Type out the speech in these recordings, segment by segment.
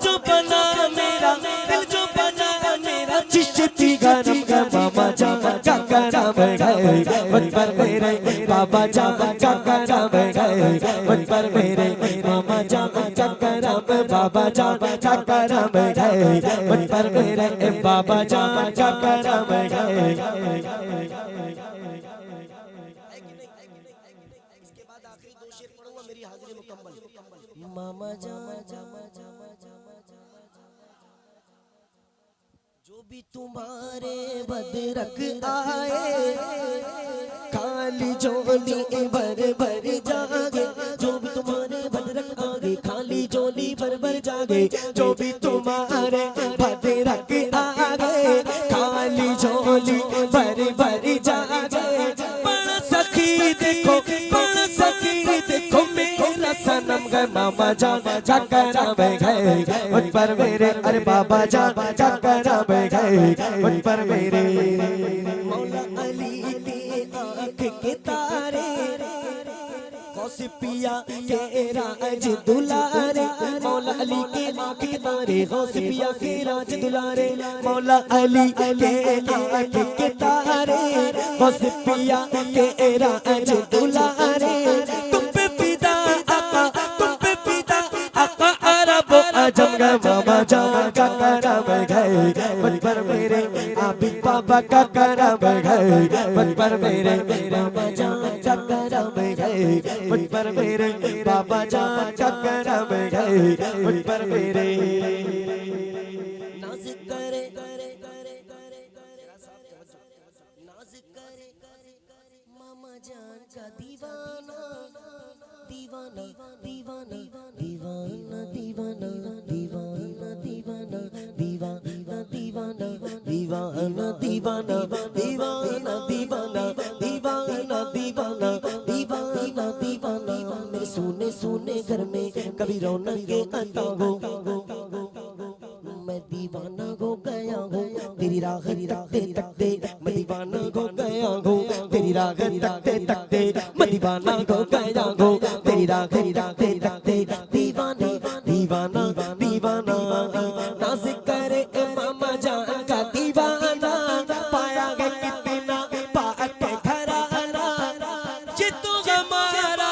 जो बना मेरा, दिल जो बना मेरा, चिश्ती गरम का मामा जान का करम गए मुझ पर मेरे बाबा जान का करम गए मुझ पर मेरे मामा जान का करम बाबा जान का करम गए मुझ पर मेरे बाबा जान का करम गए। इसके बाद आखिरी दो शेर पढ़ूंगा, मेरी हाजिरी मुकम्मल। मामा जान जो भी तुम्हारे बदरक आए, खाली झोली भर भर जागे, जो भी तुम्हारे बदरक आगे, खाली झोली भर भर जागे, जो भी तुम्हारे बदरक आगे, खाली झोली भर भर जागे। बड़ा सखी देखो, बड़ा सखी देखो, मेरा सनम गए मामा जान चक्कर में गए मुझ पर मेरे, अरे बाबा जान चक्कर में गए मुझ पर मेरे। मौला अली की आँख के तारे, गौसे पिया के राज दुलारे, मौला अली के आँख के तारे, गौसे पिया के राज दुलारे, मौला अली के आँख के तारे, गौसे पिया के राज दुलारे। तुम पे फिदा आका, तुम पे फिदा आका, अरब आजम गए मामा जान का करम गए मुझ पर मेरे, आबिद बाबा का करम गए मुझ पर मेरे, मामा जान का करम गए मुझ पर मेरे, बाबा जान का करम गए मुझ पर मेरे। नाज़ करे नाज़ करे मामा जान का दीवाना, दीवाना दीवाना दीवाना दीवाना दीवाना दीवाना दीवाना दीवाना दीवाना दीवाना दीवाना दीवाना दीवाना दीवाना दीवाना दीवाना। मेरे सोने सोने घर में कभी रौनक के आता हो, मैं दीवाना हो गया हूँ तेरी राह तकते तकते, मैं दीवाना हो गया हूँ तेरी राह तकते तकते, मैं दीवाना हो गया हूँ तेरी राह तकते तकते। दीवाना दीवाना दीवाना नाज़ करे मामा जान का दीवाना, पाया गया कितना पाक घराना, ये तो हमारा,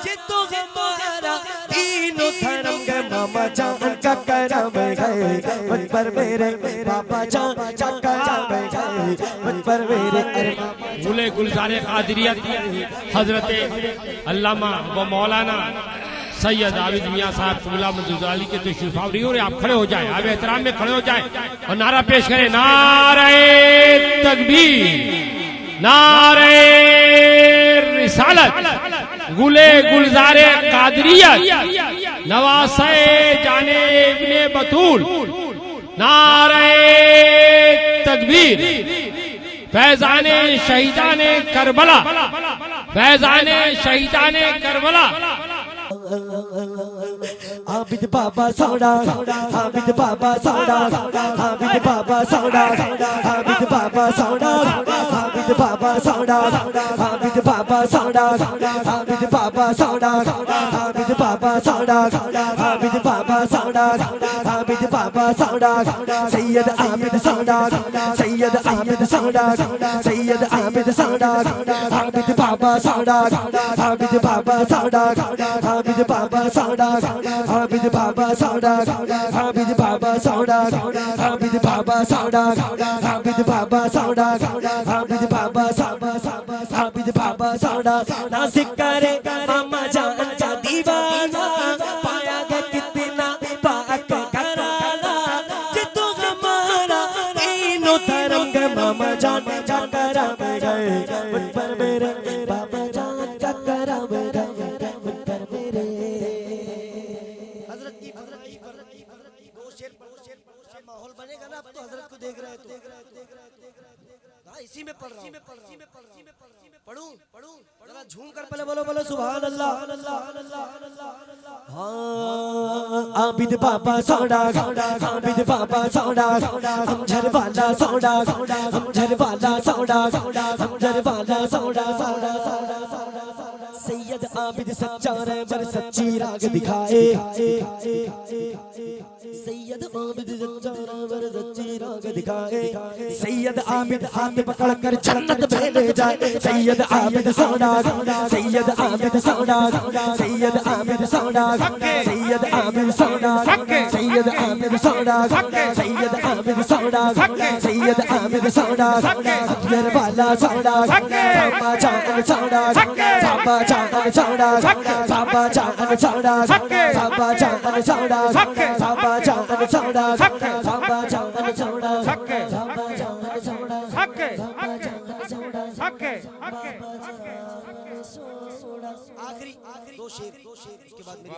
ये तो हमारा, तीनों धर्म के मामा जान का करम गए मुझ पर मेरे, बाबा जान का करम गए मुझ पर मेरे। अरे गुले गुलजारे कादरियत हजरत अल्लामा व मौलाना सैयद आबिद मियां साहब कुबला मंजूर अली के तशरीफ आवरी हो रहे, आप खड़े हो जाए, आप एहतराम में खड़े हो जाए और नारा पेश करें, नारे तकबीर, नारे रिसालत, गुले गुलजारे कादरियत, नवासे जाने इब्ने बतूल, नारे तकबीर, फैजाने शहीदाने करबला, फैजाने शहीदाने करबला। आबिद बाबा सौड़ा, आबिद बाबा सौड़ा, आबिद बाबा सौड़ा, आबिद बाबा सौड़ा, आबिद बाबा सौड़ा, आबिद बाबा सौड़ा, आबिद बाबा सौड़ा, आबिद बाबा सौड़ा, आबिद बाबा सौड़ा, आबिद बाबा सौड़ा, सैयद आबिद सौड़ा, सैयद आबिद सौड़ा, सैयद आबिद सौड़ा, आबिद बाबा सौड़ा, आबिद बाबा सौड़ा, आबिद बाबा सौड़ा, आबिद बाबा सौड़ा, आबिद बाबा सौड़ा, आबिद बाबा सौड़ा, आबिद बाबा सौड़ा, आबिद बाबा सौड़ा, आबिद बाबा सौड़ा। नाज़ करे मामा जान का दीवाना, पाया गया कितना पाक घराना, ये तो हमारा, तीनों धर्म के मामा जान का करम गए मुझ पर मेरे, बाबा जान का करम गए मुझ पर मेरे। हजरत की दो शेर माहौल बनेगा ना, अब तो हजरत को देख रहे हैं तो हाँ इसी में पढ़ रहा हूँ, पढ़ूं पढ़ूं जरा झूम कर पहले बोलो बोलो सुभान अल्लाह। हाँ आबिद बाबा सौड़ा, आबिद बाबा सौड़ा, समझर वाला सौड़ा, समझर वाला सौड़ा, समझर वाला सौड़ा, सैयद आबिद सच्चा रहबर सच्ची राग दिखाए। सैयद आबिद जज्जारा वर सच्ची राग दिखाए सैयद आबिद हाथ पकड़ कर जन्नत में ले जाए सैयद आबिद सौदा सैयद आबिद सौदा सैयद आबिद सौदा सैयद आबिद सौदा सैयद आबिद सौदा सैयद आबिद सौदा सैयद आबिद सौदा अखियर वाला सौदा साबा चांद सौदा साबा चांद सौदा साबा चांद सौदा साबा चांद सौदा साबा चांद सौदा साबा चांद सौदा साबा चांद सौदा साबा चांद सौदा आखिरी दो शेर उसके बाद मेरी